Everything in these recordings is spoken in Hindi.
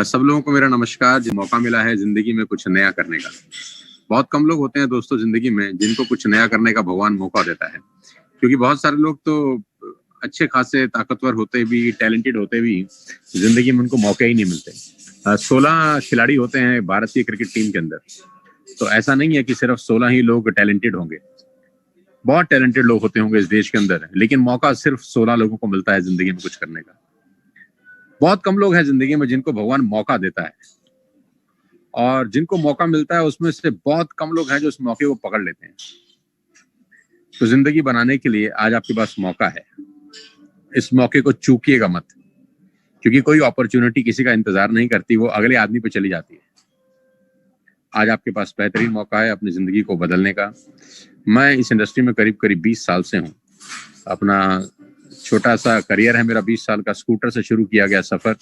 सब लोगों को मेरा नमस्कार। जो मौका मिला है जिंदगी में कुछ नया करने का, बहुत कम लोग होते हैं दोस्तों जिंदगी में जिनको कुछ नया करने का भगवान मौका देता है। क्योंकि बहुत सारे लोग तो अच्छे खासे ताकतवर होते भी, टैलेंटेड होते भी, जिंदगी में उनको मौके ही नहीं मिलते। 16 खिलाड़ी होते हैं भारतीय क्रिकेट टीम के अंदर, तो ऐसा नहीं है कि सिर्फ 16 ही लोग टैलेंटेड होंगे। बहुत टैलेंटेड लोग होते होंगे इस देश के अंदर, लेकिन मौका सिर्फ 16 लोगों को मिलता है जिंदगी में कुछ करने का। बहुत कम लोग हैं जिंदगी में जिनको भगवान मौका देता है, और जिनको मौका मिलता है उसमें से बहुत कम लोग हैं जो उस मौके को पकड़ लेते हैं। तो जिंदगी बनाने के लिए आज आपके पास मौका है, इस मौके को चूकिएगा मत, क्योंकि कोई अपॉर्चुनिटी किसी का इंतजार नहीं करती, वो अगले आदमी पे चली जाती है। आज आपके पास बेहतरीन मौका है अपनी जिंदगी को बदलने का। मैं इस इंडस्ट्री में करीब 20 साल से हूँ। अपना छोटा सा करियर है मेरा, 20 साल का। स्कूटर से शुरू किया गया सफर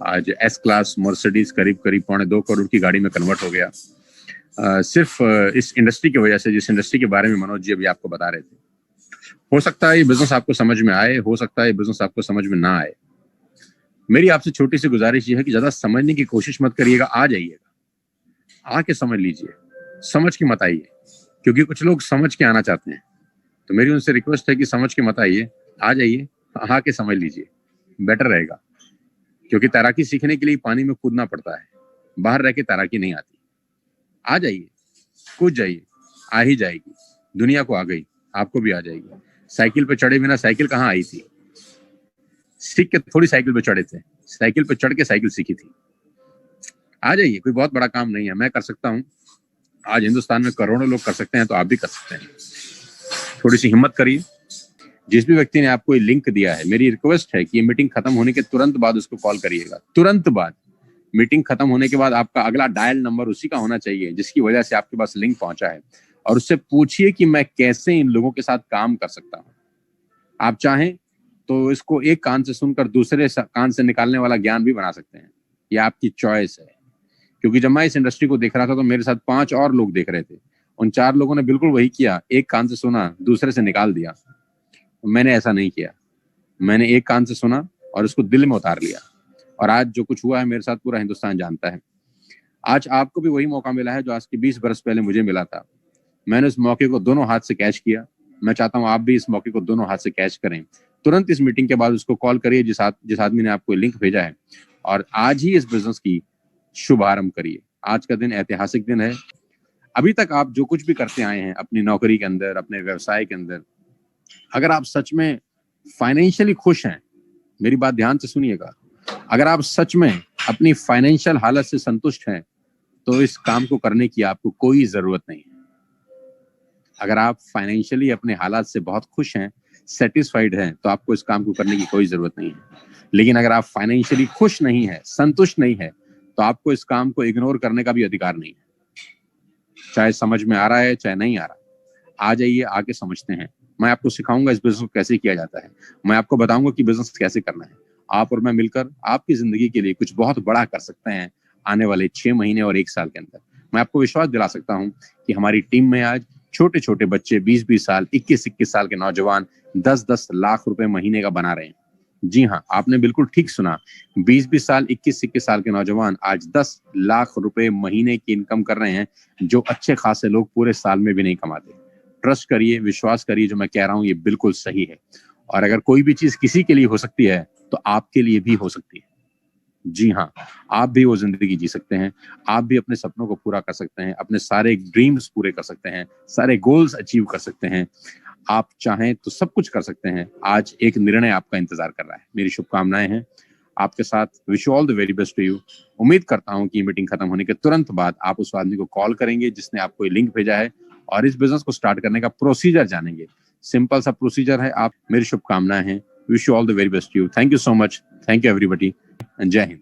आज एस क्लास मर्सिडीज करीब 2.25 करोड़ की गाड़ी में कन्वर्ट हो गया। सिर्फ इस इंडस्ट्री की वजह से, जिस इंडस्ट्री के बारे में मनोज जी अभी आपको बता रहे थे। हो सकता है ये बिजनेस आपको समझ में आए, हो सकता है ये बिजनेस आपको समझ में ना आए। मेरी आपसे छोटी सी गुजारिश ये है कि ज्यादा समझने की कोशिश मत करिएगा, आ जाइएगा, आके समझ लीजिए, समझ के मत आइए। क्योंकि कुछ लोग समझ के आना चाहते हैं, तो मेरी उनसे रिक्वेस्ट है कि समझ के मत आइए, आ जाइए, आके समझ लीजिए, बेटर रहेगा। क्योंकि तैराकी सीखने के लिए पानी में कूदना पड़ता है, बाहर रह के तैराकी नहीं आती। आ जाइए, कूद जाइए, आ ही जाएगी। दुनिया को आ गई, आपको भी आ जाएगी। साइकिल पे चढ़े बिना साइकिल कहाँ आई थी? सीख के थोड़ी साइकिल पे चढ़े थे, साइकिल पे चढ़ के साइकिल सीखी थी। आ जाइए, कोई बहुत बड़ा काम नहीं है, मैं कर सकता हूँ। आज हिंदुस्तान में करोड़ों लोग कर सकते हैं, तो आप भी कर सकते हैं। थोड़ी सी हिम्मत करिए। जिस भी व्यक्ति ने आपको ये लिंक दिया है, मेरी रिक्वेस्ट है कि ये मीटिंग खत्म होने के तुरंत बाद उसको कॉल करिएगा। तुरंत बाद, मीटिंग खत्म होने के बाद आपका अगला डायल नंबर उसी का होना चाहिए जिसकी वजह से आपके पास लिंक पहुंचा है, और उससे पूछिए कि मैं कैसे इन लोगों के साथ काम कर सकता हूं। आप चाहें तो इसको एक कान से सुनकर दूसरे कान से निकालने वाला ज्ञान भी बना सकते हैं, यह आपकी चॉइस है। क्योंकि जब मैं इस इंडस्ट्री को देख रहा था तो मेरे साथ 5 और लोग देख रहे थे। उन 4 लोगों ने बिल्कुल वही किया, एक कान से सुना, दूसरे से निकाल दिया। मैंने ऐसा नहीं किया, मैंने एक कान से सुना और उसको दिल में उतार लिया, और आज जो कुछ हुआ है मेरे साथ पूरा हिंदुस्तान जानता है। आज आपको भी वही मौका मिला है जो आज के 20 बरस पहले मुझे मिला था। मैंने उस मौके को दोनों हाथ से कैच किया। मैं चाहता हूं आप भी इस मौके को दोनों हाथ से कैच करें। तुरंत इस मीटिंग के बाद उसको कॉल करिए जिस आदमी ने आपको लिंक भेजा है, और आज ही इस बिजनेस की शुभारंभ करिए। आज का दिन ऐतिहासिक दिन है। अभी तक आप जो कुछ भी करते आए हैं अपनी नौकरी के अंदर, अपने व्यवसाय के अंदर, अगर आप सच में फाइनेंशियली खुश हैं, मेरी बात ध्यान से सुनिएगा, अगर आप सच में अपनी फाइनेंशियल हालत से संतुष्ट हैं, तो इस काम को करने की आपको कोई जरूरत नहीं है। अगर आप फाइनेंशियली अपने हालात से बहुत खुश हैं, सेटिस्फाइड हैं, तो आपको इस काम को करने की कोई जरूरत नहीं है। लेकिन अगर आप फाइनेंशियली खुश नहीं है, संतुष्ट नहीं है, तो आपको इस काम को इग्नोर करने का भी अधिकार नहीं है। चाहे समझ में आ रहा है चाहे नहीं आ रहा, आ जाइए, आके समझते हैं। मैं आपको सिखाऊंगा इस बिजनेस को कैसे किया जाता है। मैं आपको बताऊंगा कि बिजनेस कैसे करना है। आप और मैं मिलकर आपकी जिंदगी के लिए कुछ बहुत बड़ा कर सकते हैं आने वाले 6 महीने और 1 साल के अंदर। मैं आपको विश्वास दिला सकता हूं कि हमारी टीम में आज छोटे छोटे बच्चे 20-20 साल, 21-21 साल के नौजवान 10-10 लाख रुपए महीने का बना रहे हैं। जी हाँ, आपने बिल्कुल ठीक सुना, 20-20 साल, 21-21 साल के नौजवान आज 10 लाख रुपए महीने की इनकम कर रहे हैं, जो अच्छे खासे लोग पूरे साल में भी नहीं कमाते। ट्रस्ट करिए, विश्वास करिए, जो मैं कह रहा हूं ये बिल्कुल सही है। और अगर कोई भी चीज किसी के लिए हो सकती है, तो आपके लिए भी हो सकती है। जी हाँ, आप भी वो जिंदगी जी सकते हैं, आप भी अपने सपनों को पूरा कर सकते हैं, अपने सारे ड्रीम्स पूरे कर सकते हैं, सारे गोल्स अचीव कर सकते हैं। आप चाहें तो सब कुछ कर सकते हैं। आज एक निर्णय आपका इंतजार कर रहा है। मेरी शुभकामनाएं हैं आपके साथ। Wish you all the very best to you. उम्मीद करता हूं कि मीटिंग खत्म होने के तुरंत बाद आप उस आदमी को कॉल करेंगे जिसने आपको ये लिंक भेजा है, और इस बिजनेस को स्टार्ट करने का प्रोसीजर जानेंगे। सिंपल सा प्रोसीजर है। आप, मेरी शुभकामनाएं हैं। Wish you all the very best to you. Thank you so much. Thank you everybody, and जय हिंद।